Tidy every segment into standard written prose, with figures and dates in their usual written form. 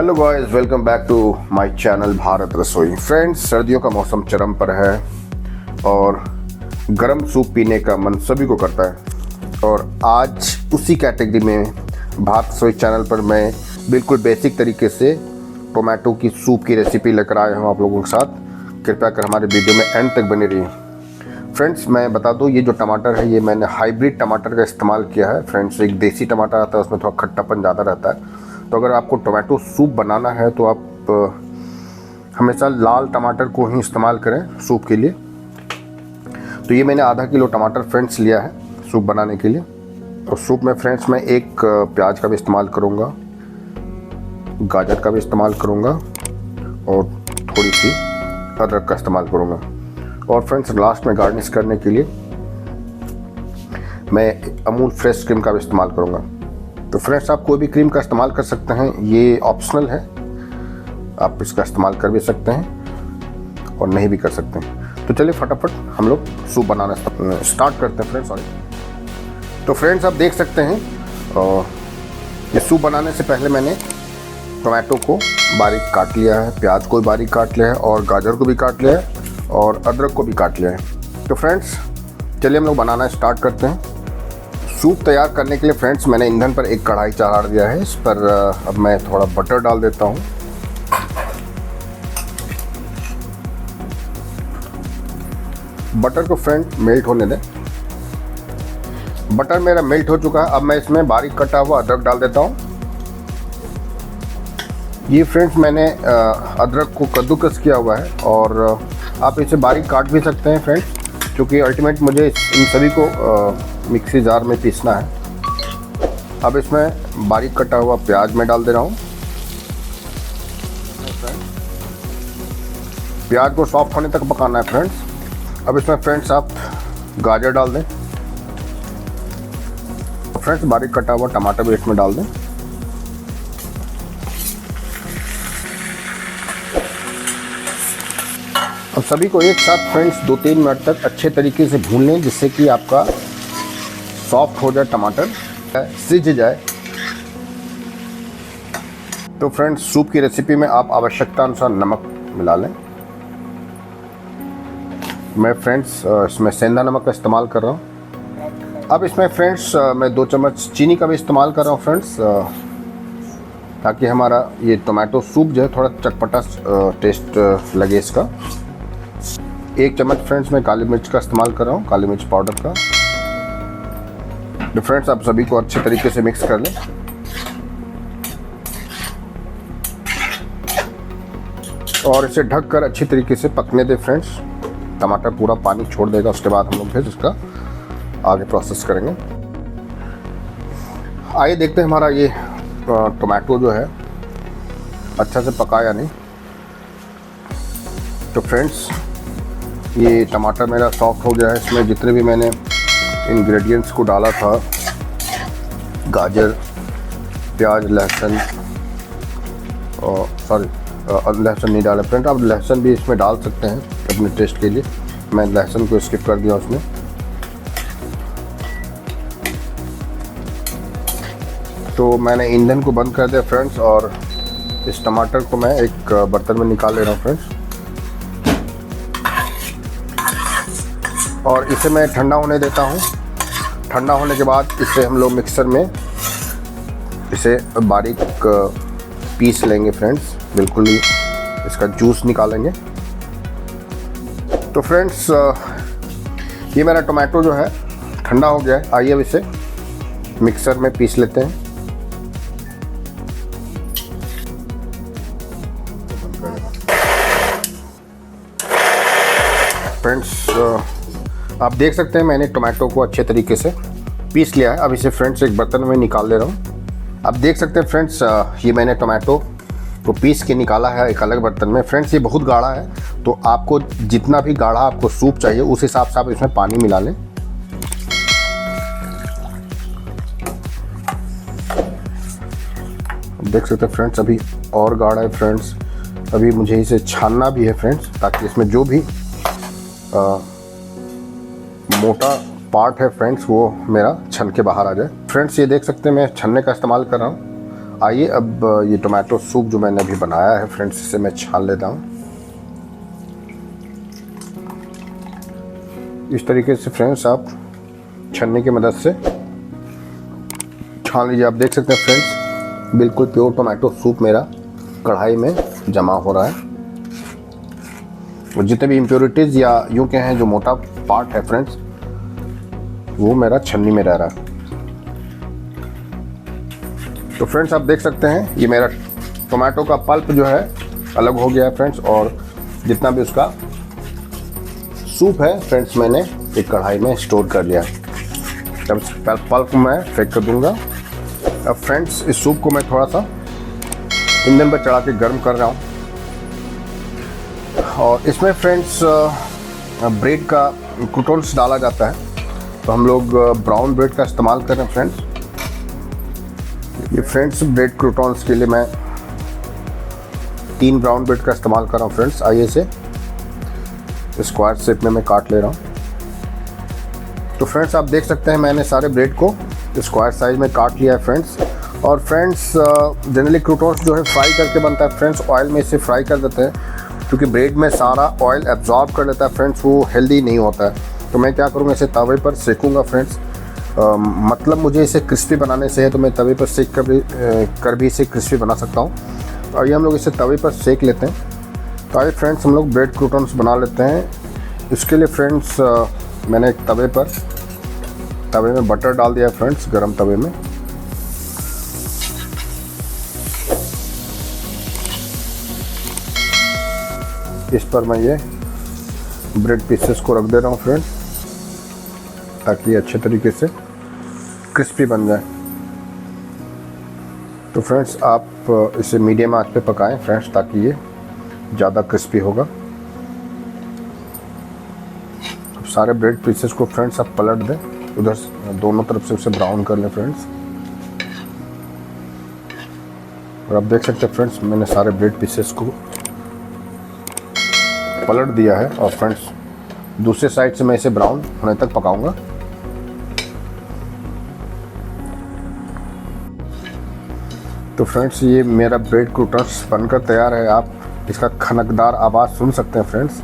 Hello guys, welcome back to my channel Bharat Rasoi. Friends, सर्दियों का मौसम चरम पर है और गर्म सूप पीने का मन सभी को करता है। और आज उसी कैटेगरी में भारत रसोई चैनल पर मैं बिल्कुल बेसिक तरीके से टोमेटो की सूप की रेसिपी लेकर आया हूँ आप लोगों के साथ। कृपया कर हमारे वीडियो में एंड तक बने रहिए। फ्रेंड्स, मैं बता दूं, ये जो टमाटर है ये मैंने हाइब्रिड टमाटर का इस्तेमाल किया है। फ्रेंड्स, एक देसी टमाटर आता है, उसमें थोड़ा खट्टापन ज़्यादा रहता है। तो अगर आपको टोमेटो सूप बनाना है तो आप हमेशा लाल टमाटर को ही इस्तेमाल करें सूप के लिए। तो ये मैंने आधा किलो टमाटर फ्रेंड्स लिया है सूप बनाने के लिए। और सूप में फ्रेंड्स मैं एक प्याज का भी इस्तेमाल करूँगा, गाजर का भी इस्तेमाल करूँगा और थोड़ी सी अदरक का इस्तेमाल करूँगा। और फ्रेंड्स, लास्ट में गार्निश करने के लिए मैं अमूल फ्रेश क्रीम का भी इस्तेमाल करूँगा। तो फ्रेंड्स, आप कोई भी क्रीम का इस्तेमाल कर सकते हैं, ये ऑप्शनल है। आप इसका इस्तेमाल कर भी सकते हैं और नहीं भी कर सकते हैं। तो चलिए फटाफट हम लोग सूप बनाना स्टार्ट करते हैं फ्रेंड्स। तो फ्रेंड्स, आप देख सकते हैं ये सूप बनाने से पहले मैंने टोमेटो को बारीक काट लिया है, प्याज को भी बारीक काट लिया है और गाजर को भी काट लिया है और अदरक को भी काट लिया है। तो फ्रेंड्स, चलिए हम लोग बनाना स्टार्ट करते हैं। सूप तैयार करने के लिए फ्रेंड्स मैंने ईंधन पर एक कढ़ाई चढ़ा दिया है। इस पर अब मैं थोड़ा बटर डाल देता हूँ। बटर को फ्रेंड मेल्ट होने दें। बटर मेरा मेल्ट हो चुका है। अब मैं इसमें बारीक कटा हुआ अदरक डाल देता हूँ। ये फ्रेंड्स मैंने अदरक को कद्दूकस किया हुआ है और आप इसे बारीक काट भी सकते हैं फ्रेंड्स, क्योंकि अल्टीमेट मुझे इन सभी को मिक्सी जार में पीसना है। अब इसमें बारीक कटा हुआ प्याज मैं डाल दे रहा हूँ। प्याज को सॉफ्ट होने तक पकाना है फ्रेंड्स। अब इसमें फ्रेंड्स आप गाजर डाल दें। फ्रेंड्स, बारीक कटा हुआ टमाटर भी इसमें डाल दें। अब सभी को एक साथ फ्रेंड्स 2-3 मिनट तक अच्छे तरीके से भून लें, जिससे कि आपका सॉफ्ट हो जाए, टमाटर सिज जाए। तो फ्रेंड्स, सूप की रेसिपी में आप आवश्यकता अनुसार नमक मिला लें। मैं फ्रेंड्स इसमें सेंधा नमक का इस्तेमाल कर रहा हूँ। अब इसमें फ्रेंड्स मैं 2 चम्मच चीनी का भी इस्तेमाल कर रहा हूँ फ्रेंड्स, ताकि हमारा ये टोमेटो सूप जो है थोड़ा चटपटा टेस्ट लगे इसका। 1 चम्मच फ्रेंड्स मैं काली मिर्च का इस्तेमाल कर रहा हूँ, काली मिर्च पाउडर का। तो फ्रेंड्स, आप सभी को अच्छे तरीके से मिक्स कर लें। और इसे ढककर अच्छी तरीके से पकने दें फ्रेंड्स। टमाटर पूरा पानी छोड़ देगा, उसके बाद हम लोग फिर इसका आगे प्रोसेस करेंगे। आइए देखते हैं हमारा ये टोमेटो जो है अच्छा से पका या नहीं। तो फ्रेंड्स, ये टमाटर मेरा सॉफ्ट हो गया है। इसमें जितने भी मैंने इंग्रेडिएंट्स को डाला था, गाजर, प्याज, लहसुन और लहसुन नहीं डाला फ्रेंड। आप लहसुन भी इसमें डाल सकते हैं अपने टेस्ट के लिए। मैं लहसुन को स्किप कर दिया उसमें। तो मैंने ईंधन को बंद कर दिया फ्रेंड्स और इस टमाटर को मैं एक बर्तन में निकाल ले रहा हूँ फ्रेंड्स। और इसे मैं ठंडा होने देता हूँ। ठंडा होने के बाद इसे हम लोग मिक्सर में इसे बारीक पीस लेंगे फ्रेंड्स। बिल्कुल ही इसका जूस निकालेंगे। तो फ्रेंड्स, ये मेरा टोमेटो जो है ठंडा हो गया है। आइए अब इसे मिक्सर में पीस लेते हैं। फ्रेंड्स, आप देख सकते हैं मैंने टोमेटो को अच्छे तरीके से पीस लिया है। अब इसे फ्रेंड्स एक बर्तन में निकाल ले रहा हूँ। आप देख सकते हैं फ्रेंड्स, ये मैंने टोमेटो को पीस के निकाला है एक अलग बर्तन में। फ्रेंड्स, ये बहुत गाढ़ा है, तो आपको जितना भी गाढ़ा आपको सूप चाहिए उस हिसाब से आप इसमें पानी मिला लें। देख सकते हैं फ्रेंड्स, अभी और गाढ़ा है फ्रेंड्स। अभी मुझे इसे छानना भी है फ्रेंड्स, ताकि इसमें जो भी मोटा पार्ट है फ्रेंड्स वो मेरा छन के बाहर आ जाए। फ्रेंड्स, ये देख सकते हैं मैं छन्ने का इस्तेमाल कर रहा हूँ आइए अब ये टोमेटो सूप जो मैंने अभी बनाया है फ्रेंड्स, इसे मैं छान लेता हूँ। इस तरीके से फ्रेंड्स आप छन्नी की मदद से छान लीजिए। आप देख सकते हैं फ्रेंड्स, बिल्कुल प्योर टोमेटो सूप मेरा कढ़ाई में जमा हो रहा है। और जितने भी इम्प्योरिटीज़ या यूँ कहें जो मोटा पार्ट है फ्रेंड्स, वो मेरा छन्नी में रह रहा है। तो फ्रेंड्स आप देख सकते हैं ये मेरा टोमेटो का पल्प जो है अलग हो गया है फ्रेंड्स, और जितना भी उसका सूप है फ्रेंड्स मैंने एक कढ़ाई में स्टोर कर लिया है। तब पल्प मैं फेंक कर दूंगा। अब फ्रेंड्स इस सूप को मैं थोड़ा सा ईंधन पर चढ़ा के गर्म कर रहा हूँ, और इसमें फ्रेंड्स ब्रेड का क्रूटॉन्स डाला जाता है। तो हम लोग ब्राउन ब्रेड का इस्तेमाल कर रहे हैं फ्रेंड्स। ये फ्रेंड्स ब्रेड क्रूटॉन्स के लिए मैं 3 ब्राउन ब्रेड का इस्तेमाल कर रहा हूँ फ्रेंड्स। आइए इसे स्क्वायर शेप में मैं काट ले रहा हूँ। तो फ्रेंड्स आप देख सकते हैं मैंने सारे ब्रेड को स्क्वायर साइज में काट लिया है फ्रेंड्स। और फ्रेंड्स जनरली क्रूटॉन्स जो है फ्राई करके बनता है फ्रेंड्स, ऑयल में इसे फ्राई कर देते हैं, क्योंकि ब्रेड में सारा ऑयल एब्जॉर्ब कर लेता है फ्रेंड्स, वो हेल्दी नहीं होता है। तो मैं क्या करूँगा, इसे तवे पर सेकूँगा फ्रेंड्स। मतलब मुझे इसे क्रिस्पी बनाने से है, तो मैं तवे पर सेक कर भी इसे क्रिस्पी बना सकता हूँ। और ये हम लोग इसे तवे पर सेक लेते हैं। तो आइए फ्रेंड्स हम लोग ब्रेड क्रूटॉन्स बना लेते हैं। इसके लिए फ्रेंड्स मैंने एक तवे में बटर डाल दिया फ्रेंड्स, गरम तवे में। इस पर मैं ये ब्रेड पीसेस को रख दे रहा हूँ फ्रेंड्स, ताकि अच्छे तरीके से क्रिस्पी बन जाए। तो फ्रेंड्स आप इसे मीडियम आंच पे पकाएं फ्रेंड्स, ताकि ये ज़्यादा क्रिस्पी होगा। अब सारे ब्रेड पीसेस को फ्रेंड्स आप पलट दें, उधर दोनों तरफ से उसे ब्राउन कर लें फ्रेंड्स। और आप देख सकते हैं फ्रेंड्स मैंने सारे ब्रेड पीसेस को पलट दिया है। और फ्रेंड्स दूसरे साइड से मैं इसे ब्राउन होने तक पकाऊंगा। तो फ्रेंड्स ये मेरा ब्रेड क्रूटॉन्स बनकर तैयार है। आप इसका खनकदार आवाज़ सुन सकते हैं फ्रेंड्स,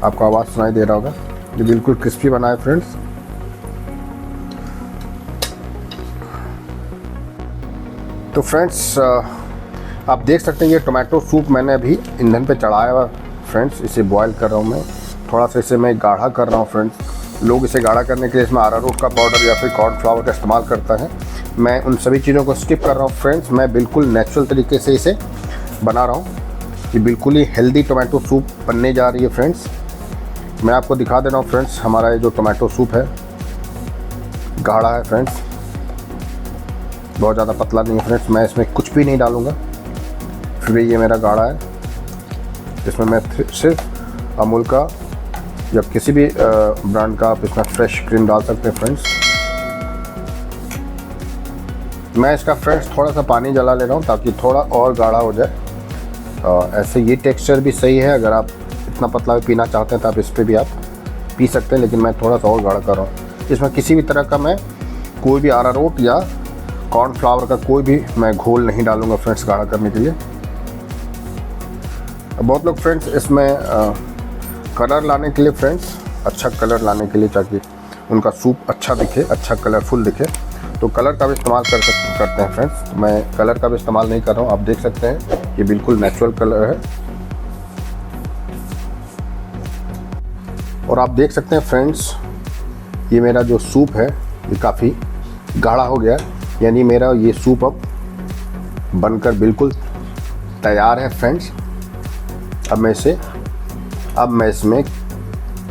आपको आवाज़ सुनाई दे रहा होगा। ये बिल्कुल क्रिस्पी बना है फ्रेंड्स। तो फ्रेंड्स आप देख सकते हैं ये टोमेटो सूप मैंने अभी ईंधन पे चढ़ाया हुआ फ्रेंड्स। इसे बॉईल कर रहा हूँ मैं, थोड़ा सा इसे मैं गाढ़ा कर रहा हूँ फ्रेंड्स। लोग इसे गाढ़ा करने के लिए इसमें अरारोट का पाउडर या फिर कॉर्नफ्लावर का इस्तेमाल करता है। मैं उन सभी चीज़ों को स्किप कर रहा हूँ फ्रेंड्स। मैं बिल्कुल नेचुरल तरीके से इसे बना रहा हूँ। ये बिल्कुल ही हेल्दी टोमेटो सूप बनने जा रही है फ्रेंड्स। मैं आपको दिखा दे रहा हूँ फ्रेंड्स, हमारा ये जो टोमेटो सूप है गाढ़ा है फ्रेंड्स, बहुत ज़्यादा पतला नहीं है फ्रेंड्स। मैं इसमें कुछ भी नहीं डालूँगा, फिर भी ये मेरा गाढ़ा है। इसमें मैं सिर्फ अमूल का या किसी भी ब्रांड का आप इसमें फ्रेश क्रीम डाल सकते हैं फ्रेंड्स। मैं इसका फ्रेंड्स थोड़ा सा पानी जला ले रहा हूँ, ताकि थोड़ा और गाढ़ा हो जाए। ऐसे ये टेक्सचर भी सही है। अगर आप इतना पतला भी पीना चाहते हैं तो आप इस पर भी आप पी सकते हैं, लेकिन मैं थोड़ा सा और गाढ़ा कर रहा हूँ। इसमें किसी भी तरह का मैं कोई भी अरारोट या कॉर्नफ्लावर का कोई भी मैं घोल नहीं डालूँगा फ्रेंड्स गाढ़ा करने के लिए। बहुत लोग फ्रेंड्स इसमें कलर लाने के लिए फ्रेंड्स, अच्छा कलर लाने के लिए, ताकि उनका सूप अच्छा दिखे, अच्छा कलरफुल दिखे, तो कलर का भी इस्तेमाल करते हैं फ्रेंड्स। मैं कलर का भी इस्तेमाल नहीं कर रहा हूँ। आप देख सकते हैं ये बिल्कुल नेचुरल कलर है। और आप देख सकते हैं फ्रेंड्स ये मेरा जो सूप है ये काफ़ी गाढ़ा हो गया, यानी मेरा ये सूप अब बनकर बिल्कुल तैयार है फ्रेंड्स। अब मैं इसमें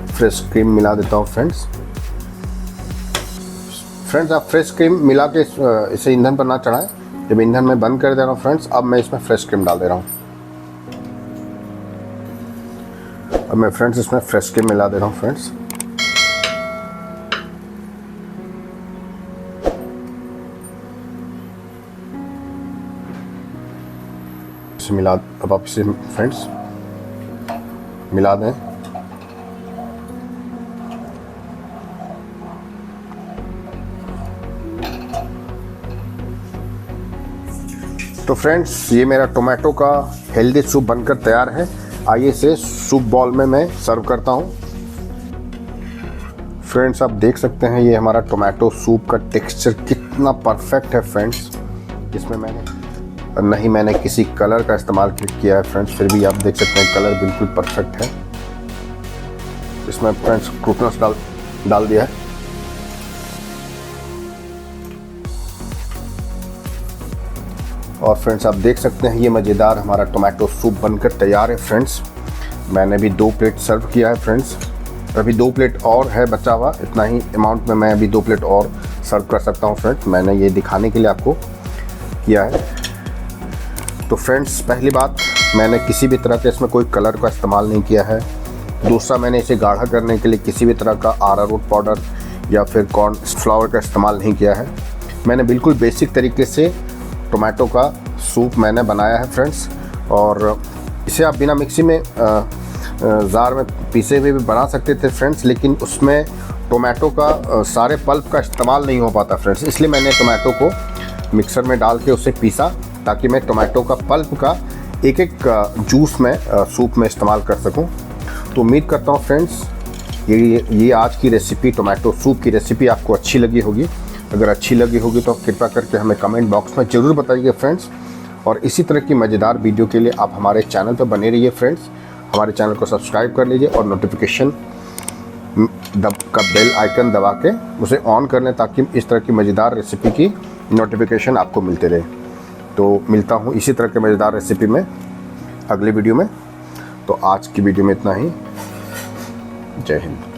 फ्रेश क्रीम मिला देता हूँ फ्रेंड्स। आप फ्रेश क्रीम मिला के इसे ईंधन पर ना चढ़ाएं। जब ईंधन में बंद कर दे रहा हूँ फ्रेंड्स, अब मैं इसमें फ्रेश क्रीम डाल दे रहा हूँ। अब मैं फ्रेंड्स इसमें फ्रेश क्रीम मिला दे रहा हूँ फ्रेंड्स। इसे मिला, अब आप इसे फ्रेंड्स मिला दें। तो फ्रेंड्स, ये मेरा टोमेटो का हेल्दी सूप बनकर तैयार है। आइए इसे सूप बॉल में मैं सर्व करता हूँ। फ्रेंड्स, आप देख सकते हैं ये हमारा टोमेटो सूप का टेक्सचर कितना परफेक्ट है फ्रेंड्स। इसमें मैंने किसी कलर का इस्तेमाल किया है फ्रेंड्स, फिर भी आप देख सकते हैं कलर बिल्कुल परफेक्ट है। इसमें फ्रेंड्स क्रूटनस डाल दिया है। और फ्रेंड्स, आप देख सकते हैं ये मज़ेदार हमारा टोमेटो सूप बनकर तैयार है फ्रेंड्स। मैंने भी 2 प्लेट सर्व किया है फ्रेंड्स। अभी 2 प्लेट और है बचा हुआ, इतना ही अमाउंट में मैं अभी 2 प्लेट और सर्व कर सकता हूँ फ्रेंड्स। मैंने ये दिखाने के लिए आपको किया है। तो फ्रेंड्स, पहली बात, मैंने किसी भी तरह के इसमें कोई कलर का इस्तेमाल नहीं किया है। दूसरा, मैंने इसे गाढ़ा करने के लिए किसी भी तरह का अरारोट पाउडर या फिर कॉर्न फ्लावर का इस्तेमाल नहीं किया है। मैंने बिल्कुल बेसिक तरीके से टोमेटो का सूप मैंने बनाया है फ्रेंड्स। और इसे आप बिना मिक्सी में जार में पीसे हुए भी बना सकते थे फ्रेंड्स, लेकिन उसमें टोमेटो का सारे पल्प का इस्तेमाल नहीं हो पाता फ्रेंड्स। इसलिए मैंने टोमेटो को मिक्सर में डाल के उसे पीसा, ताकि मैं टोमेटो का पल्प का एक जूस में सूप में इस्तेमाल कर सकूं। तो उम्मीद करता हूं फ्रेंड्स, ये आज की रेसिपी, टोमेटो सूप की रेसिपी आपको अच्छी लगी होगी। अगर अच्छी लगी होगी तो कृपया करके हमें कमेंट बॉक्स में ज़रूर बताइए फ्रेंड्स। और इसी तरह की मज़ेदार वीडियो के लिए आप हमारे चैनल पर बने रहिए फ्रेंड्स। हमारे चैनल को सब्सक्राइब कर लीजिए और नोटिफिकेशन का बेल आइकन दबा के उसे ऑन कर लें, ताकि इस तरह की मज़ेदार रेसिपी की नोटिफिकेशन आपको मिलते रहे। तो मिलता हूँ इसी तरह के मज़ेदार रेसिपी में अगली वीडियो में। तो आज की वीडियो में इतना ही। जय हिंद।